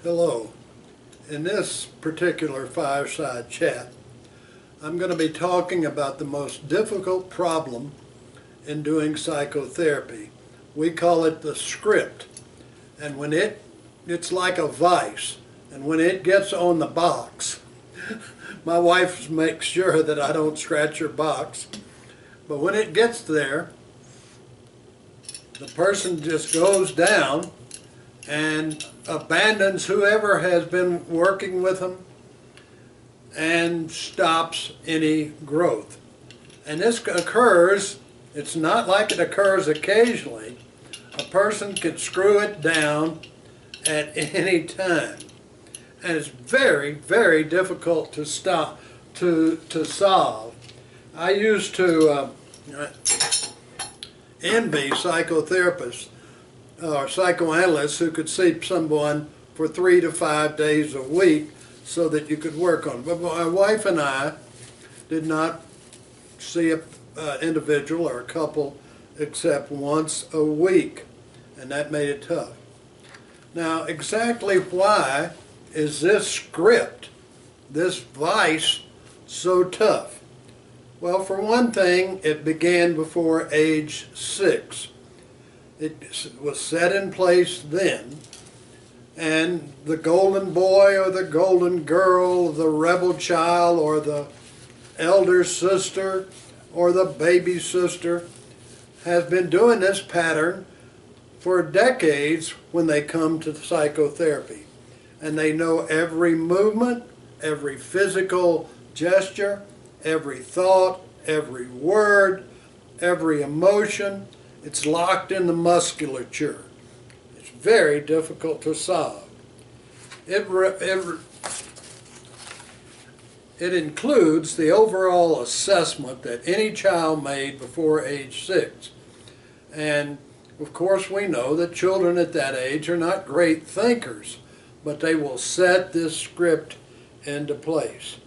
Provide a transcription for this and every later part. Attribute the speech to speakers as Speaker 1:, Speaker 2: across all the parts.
Speaker 1: Hello. In this particular fireside chat, I'm going to be talking about the most difficult problem in doing psychotherapy. We call it the script. And when it's like a vice, and when it gets on the box, my wife makes sure that I don't scratch her box, but when it gets there, the person just goes down and abandons whoever has been working with them and stops any growth. And this occurs, it's not like it occurs occasionally. A person can screw it down at any time. And it's very, very difficult to stop, to solve. I used to envy psychotherapists or psychoanalysts who could see someone for 3 to 5 days a week so that you could work on it. But my wife and I did not see an individual or a couple except once a week, and that made it tough. Now, exactly why is this script, this vice, so tough? Well, for one thing, it began before age 6. It was set in place then, and the golden boy or the golden girl, the rebel child or the elder sister or the baby sister has been doing this pattern for decades when they come to psychotherapy. And they know every movement, every physical gesture, every thought, every word, every emotion. It's locked in the musculature. It's very difficult to solve. It includes the overall assessment that any child made before age 6. And of course we know that children at that age are not great thinkers, but they will set this script into place.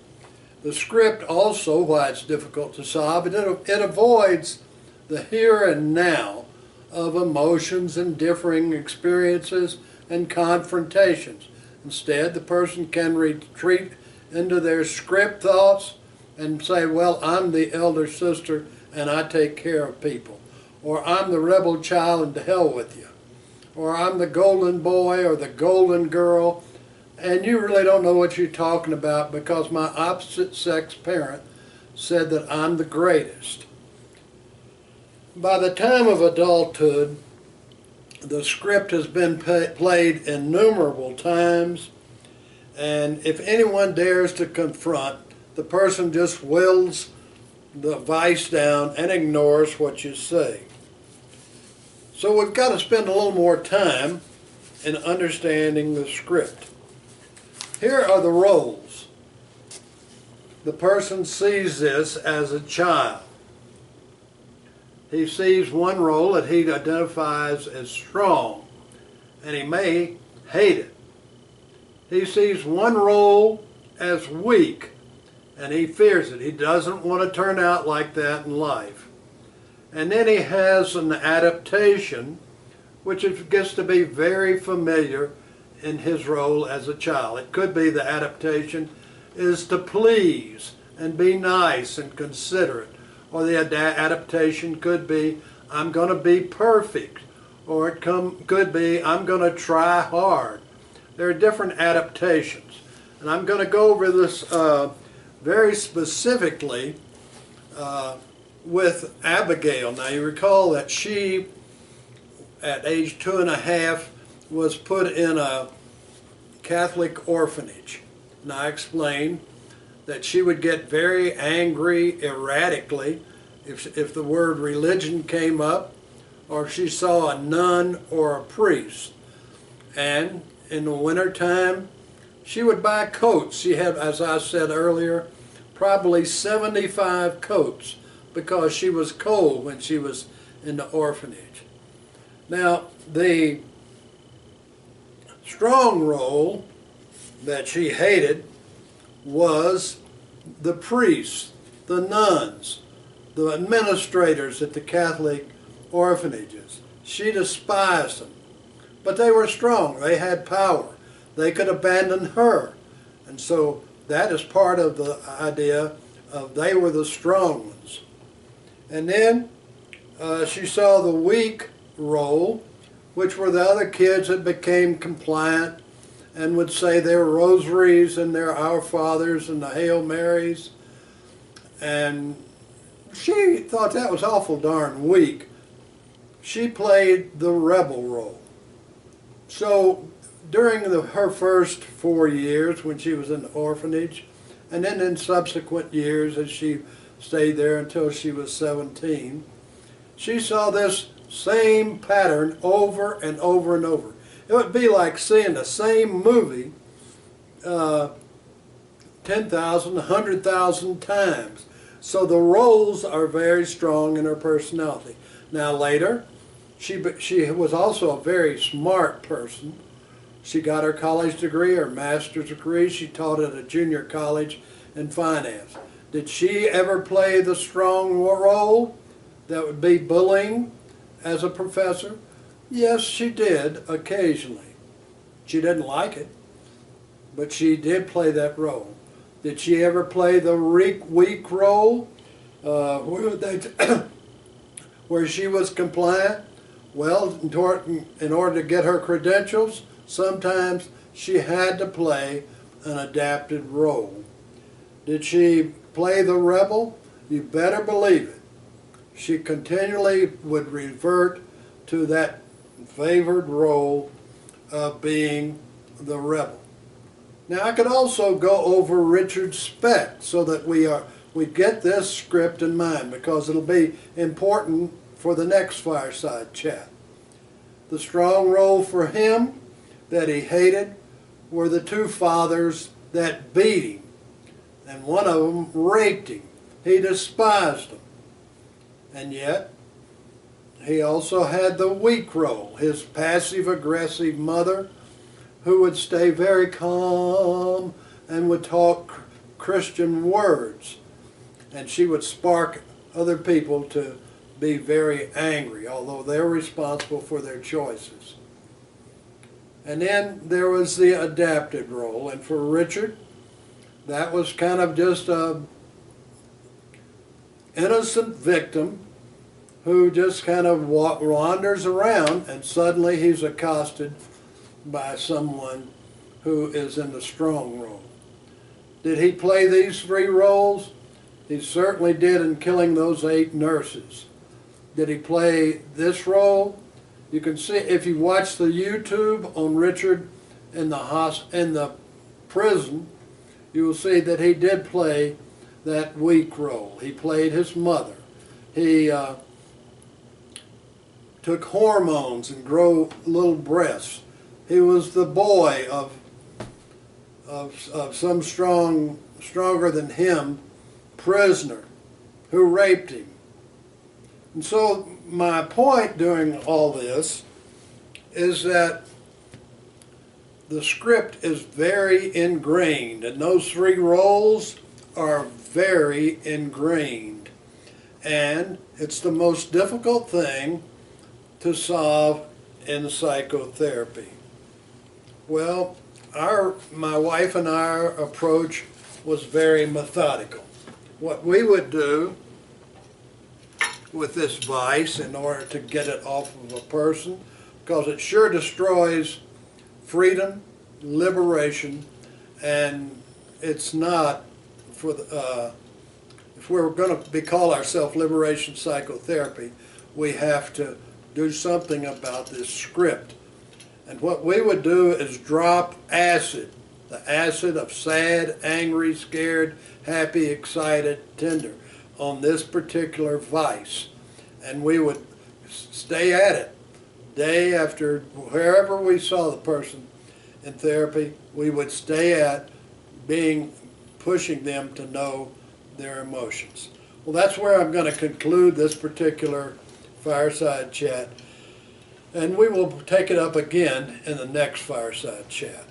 Speaker 1: The script also, why it's difficult to solve, it avoids the here and now of emotions and differing experiences and confrontations. Instead, the person can retreat into their script thoughts and say, well, I'm the elder sister and I take care of people. Or I'm the rebel child and to hell with you. Or I'm the golden boy or the golden girl and you really don't know what you're talking about because my opposite sex parent said that I'm the greatest. By the time of adulthood, the script has been played innumerable times, and if anyone dares to confront, the person just wills the vice down and ignores what you say. So we've got to spend a little more time in understanding the script. Here are the roles. The person sees this as a child. He sees one role that he identifies as strong, and he may hate it. He sees one role as weak, and he fears it. He doesn't want to turn out like that in life. And then he has an adaptation, which gets to be very familiar in his role as a child. It could be the adaptation is to please and be nice and considerate. Or the adaptation could be, I'm going to be perfect. Or it could be, I'm going to try hard. There are different adaptations. And I'm going to go over this very specifically with Abigail. Now you recall that she, at age 2.5, was put in a Catholic orphanage. And I explained that she would get very angry erratically if the word religion came up, or if she saw a nun or a priest. And in the wintertime, she would buy coats. She had, as I said earlier, probably 75 coats because she was cold when she was in the orphanage. Now, the strong role that she hated was the priests, the nuns, the administrators at the Catholic orphanages. She despised them. But they were strong. They had power. they could abandon her. And so that is part of the idea of they were the strong ones. And then she saw the weak role, which were the other kids that became compliant and would say their rosaries and their Our Fathers and the Hail Marys. And she thought that was awful darn weak. She played the rebel role. So during her first 4 years when she was in the orphanage, and then in subsequent years as she stayed there until she was 17, she saw this same pattern over and over and over. It would be like seeing the same movie 10,000, 100,000 times. So the roles are very strong in her personality. Now later, she was also a very smart person. She got her college degree, her master's degree. She taught at a junior college in finance. Did she ever play the strong role that would be bullying as a professor? Yes, she did occasionally. She didn't like it, but she did play that role. Did she ever play the weak role where she was compliant? Well, in order to get her credentials, sometimes she had to play an adapted role. Did she play the rebel? You better believe it. She continually would revert to that favored role of being the rebel. Now I could also go over Richard's Speck so that we get this script in mind, because it'll be important for the next fireside chat. The strong role for him that he hated were the two fathers that beat him, and one of them raped him. He despised them. And yet, he also had the weak role, his passive-aggressive mother, who would stay very calm and would talk Christian words. And she would spark other people to be very angry, although they're responsible for their choices. And then there was the adapted role, and for Richard, that was kind of just a innocent victim who just kind of wanders around, and suddenly he's accosted by someone who is in the strong role. Did he play these three roles? He certainly did in killing those 8 nurses. Did he play this role? You can see, if you watch the YouTube on Richard in the prison, you will see that he did play that weak role. He played his mother. He took hormones and grew little breasts. He was the boy of some stronger than him prisoner who raped him. And so my point during all this is that the script is very ingrained, and those 3 roles are very ingrained. And it's the most difficult thing to solve in psychotherapy. Well, my wife and our approach was very methodical. What we would do with this vice in order to get it off of a person, because it sure destroys freedom, liberation, and it's not for the, if we're going to call ourselves liberation psychotherapy, we have to do something about this script. And what we would do is drop acid, the acid of sad, angry, scared, happy, excited, tender, on this particular vice. And we would stay at it day after, wherever we saw the person in therapy, we would stay at pushing them to know their emotions. Well, that's where I'm going to conclude this particular fireside chat, and we will take it up again in the next fireside chat.